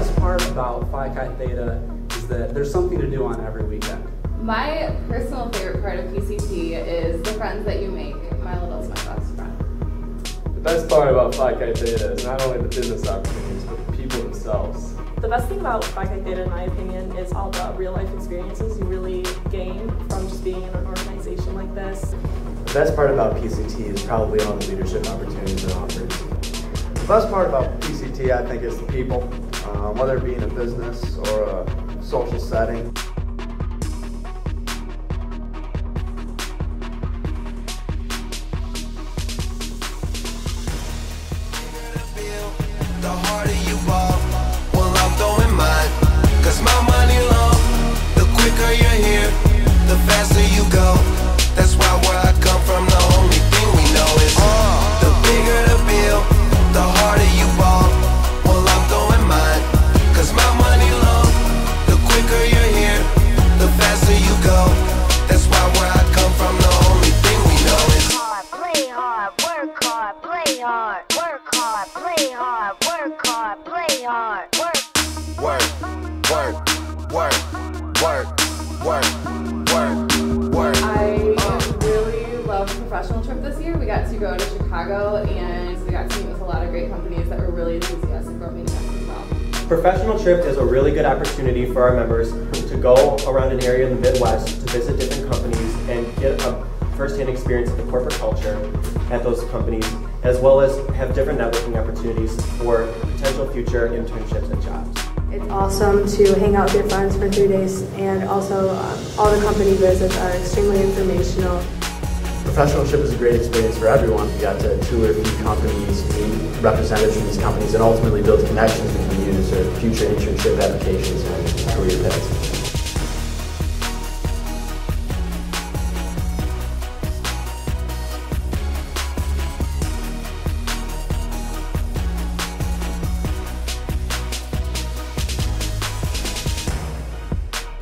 best part about Phi Chi Theta is that there's something to do on every weekend. My personal favorite part of PCT is the friends that you make. Milo is my best friend. The best part about Phi Chi Theta is not only the business opportunities, but the people themselves. The best thing about Phi Chi Theta, in my opinion, is all the real-life experiences you really gain from just being in an organization like this. The best part about PCT is probably all the leadership opportunities it offers. The best part about PCT, I think, is the people, whether it be in a business or a social setting. The harder you ball, well I'm throwing mine, cause my money long. The quicker you're here, the faster you go. That's why where I come from, the only thing we know is the bigger the bill, the harder you ball. Well I'm throwing mine, cause my money long. The quicker you're here, the faster you go. That's why where I come from, the only thing we know is play hard, work hard, play hard, work hard, play hard, work hard, play hard, work. Work, work, work, work, work, work, work. I really loved the professional trip this year. We got to go to Chicago and we got to meet with a lot of great companies that were really enthusiastic about meeting us as well. Professional trip is a really good opportunity for our members to go around an area in the Midwest to visit different companies and get a first-hand experience of the corporate culture at those companies, as well as have different networking opportunities for potential future internships and jobs. It's awesome to hang out with your friends for 3 days, and also all the company visits are extremely informational. Professional trip is a great experience for everyone. We got to tour a few companies, meet representatives from these companies, and ultimately build connections we can use for future internship applications and career paths.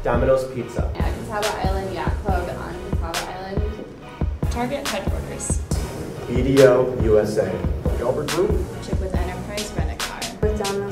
Domino's Pizza. At Catawba Island Yacht Club on Catawba Island. Target headquarters. BDO USA. Gilbert Group. Trip with Enterprise Rent-A-Car. With Domino's